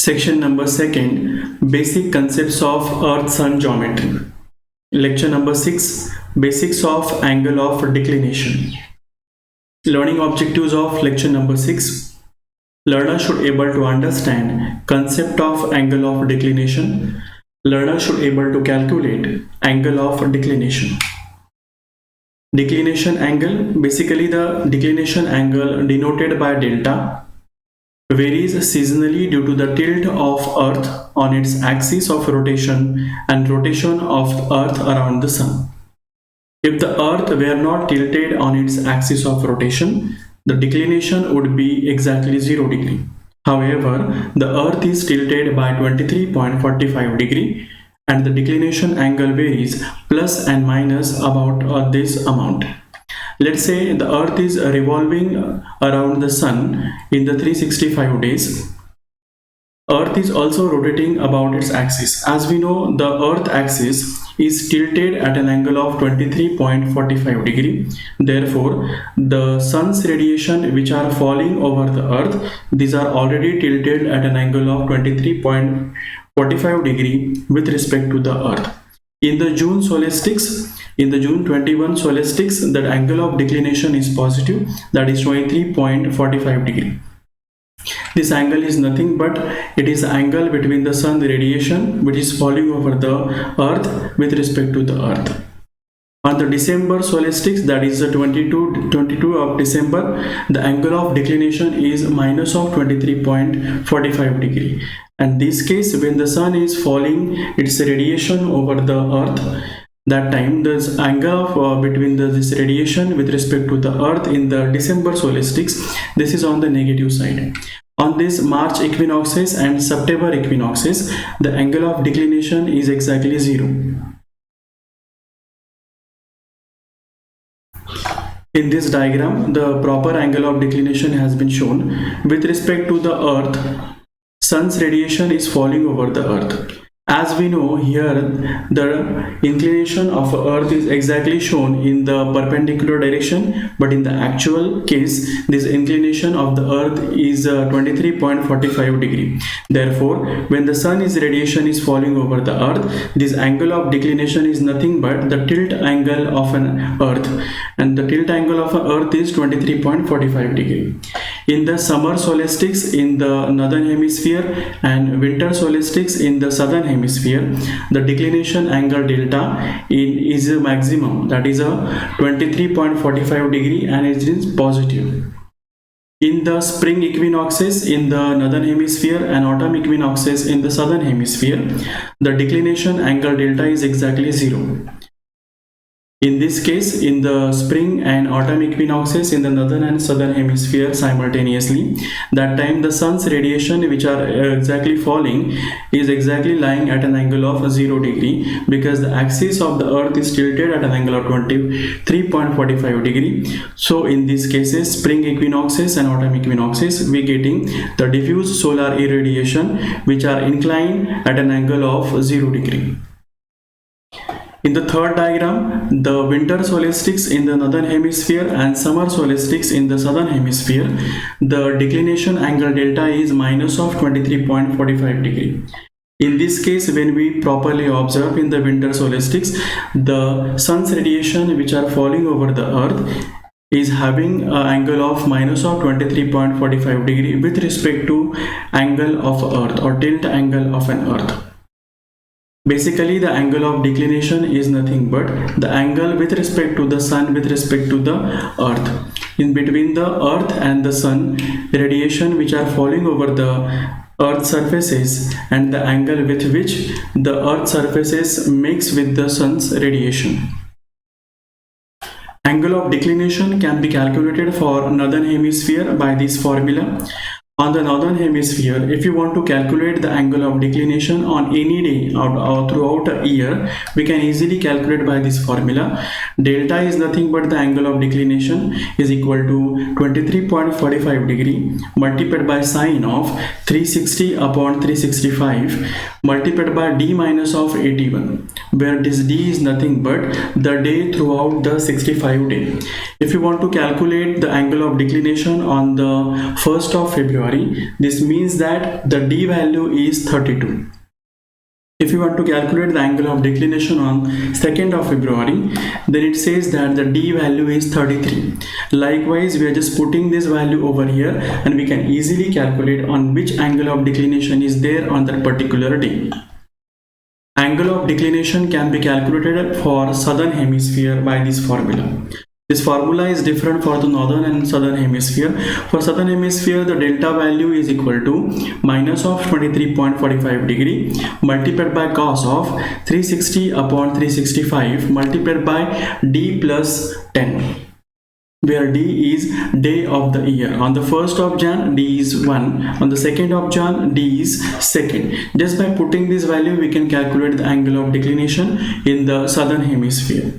Section number 2, Basic Concepts of Earth-Sun Geometry. Lecture number 6, Basics of Angle of Declination. Learning objectives of lecture number 6. Learner should able to understand concept of angle of declination. Learner should able to calculate angle of declination. Declination angle, basically the declination angle denoted by delta, varies seasonally due to the tilt of Earth on its axis of rotation and rotation of Earth around the Sun. If the Earth were not tilted on its axis of rotation, the declination would be exactly 0 degree. However, the Earth is tilted by 23.45 degree and the declination angle varies plus and minus about this amount. Let's say the Earth is revolving around the Sun in the 365 days. Earth is also rotating about its axis. As we know, the Earth axis is tilted at an angle of 23.45 degree. Therefore, the Sun's radiation which are falling over the Earth, these are already tilted at an angle of 23.45 degree with respect to the Earth. In the June solstice, in the June 21 solstice, the angle of declination is positive, that is 23.45 degree. This angle is nothing but it is the angle between the sun radiation which is falling over the Earth with respect to the Earth. On the December solstice, that is the 22 of December, the angle of declination is minus of 23.45 degree. And this case, when the sun is falling its radiation over the Earth, that time the angle between this radiation with respect to the Earth in the December solstice, this is on the negative side. On this March equinoxes and September equinoxes, the angle of declination is exactly 0. In this diagram, the proper angle of declination has been shown. With respect to the Earth, Sun's radiation is falling over the Earth. As we know here, the inclination of Earth is exactly shown in the perpendicular direction, but in the actual case, this inclination of the Earth is 23.45 degree. Therefore, when the Sun's radiation is falling over the Earth, this angle of declination is nothing but the tilt angle of an Earth, and the tilt angle of an Earth is 23.45 degree. In the summer solstice in the northern hemisphere and winter solstice in the southern hemisphere, the declination angle delta is a maximum, that is a 23.45 degree, and it is positive. In the spring equinoxes in the northern hemisphere and autumn equinoxes in the southern hemisphere, the declination angle delta is exactly 0. In this case, in the spring and autumn equinoxes in the northern and southern hemisphere simultaneously, that time the sun's radiation which are exactly falling is exactly lying at an angle of 0 degree, because the axis of the Earth is tilted at an angle of 23.45 degree. So in these cases, spring equinoxes and autumn equinoxes, we getting the diffuse solar irradiation which are inclined at an angle of 0 degree. In the third diagram, the winter solstice in the northern hemisphere and summer solstice in the southern hemisphere, the declination angle delta is minus of 23.45 degree. In this case, when we properly observe in the winter solstice, the sun's radiation which are falling over the Earth is having an angle of minus of 23.45 degree with respect to angle of Earth or tilt angle of an Earth. Basically, the angle of declination is nothing but the angle with respect to the sun with respect to the Earth. In between the Earth and the sun, radiation which are falling over the Earth's surfaces and the angle with which the Earth's surfaces mix with the sun's radiation. Angle of declination can be calculated for northern hemisphere by this formula. On the northern hemisphere, if you want to calculate the angle of declination on any day or throughout a year, we can easily calculate by this formula. Delta is nothing but the angle of declination is equal to 23.45 degree multiplied by sine of 360 upon 365 multiplied by d minus of 81, where this d is nothing but the day throughout the 65 day. If you want to calculate the angle of declination on the 1st of February, February. This means that the D value is 32. If you want to calculate the angle of declination on 2nd of February, then it says that the D value is 33. Likewise, we are just putting this value over here and we can easily calculate on which angle of declination is there on that particular day. Angle of declination can be calculated for southern hemisphere by this formula. This formula is different for the northern and southern hemisphere. For southern hemisphere, the delta value is equal to minus of 23.45 degree multiplied by cos of 360 upon 365 multiplied by D plus 10, where D is day of the year. On the 1st of Jan, D is 1. On the 2nd of Jan, D is 2nd. Just by putting this value, we can calculate the angle of declination in the southern hemisphere.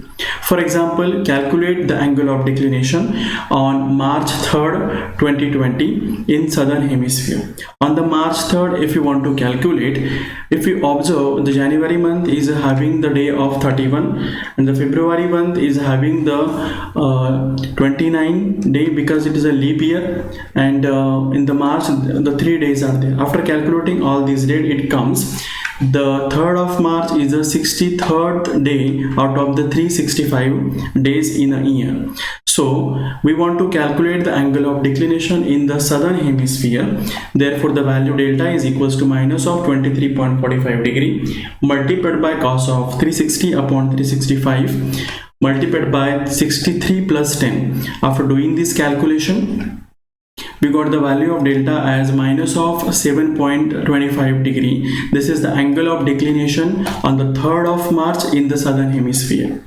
For example, calculate the angle of declination on March 3rd, 2020 in southern hemisphere. On the March 3rd, if you want to calculate, if you observe, the January month is having the day of 31 and the February month is having the 29 day because it is a leap year, and in the March the 3 days are there. After calculating all these dates, it comes the 3rd of March is the 63rd day out of the 365 days in a year. So we want to calculate the angle of declination in the southern hemisphere. Therefore the value delta is equals to minus of 23.45 degree multiplied by cos of 360 upon 365 multiplied by 63 plus 10. After doing this calculation, we got the value of delta as minus of 7.25 degree. This is the angle of declination on the 3rd of March in the southern hemisphere.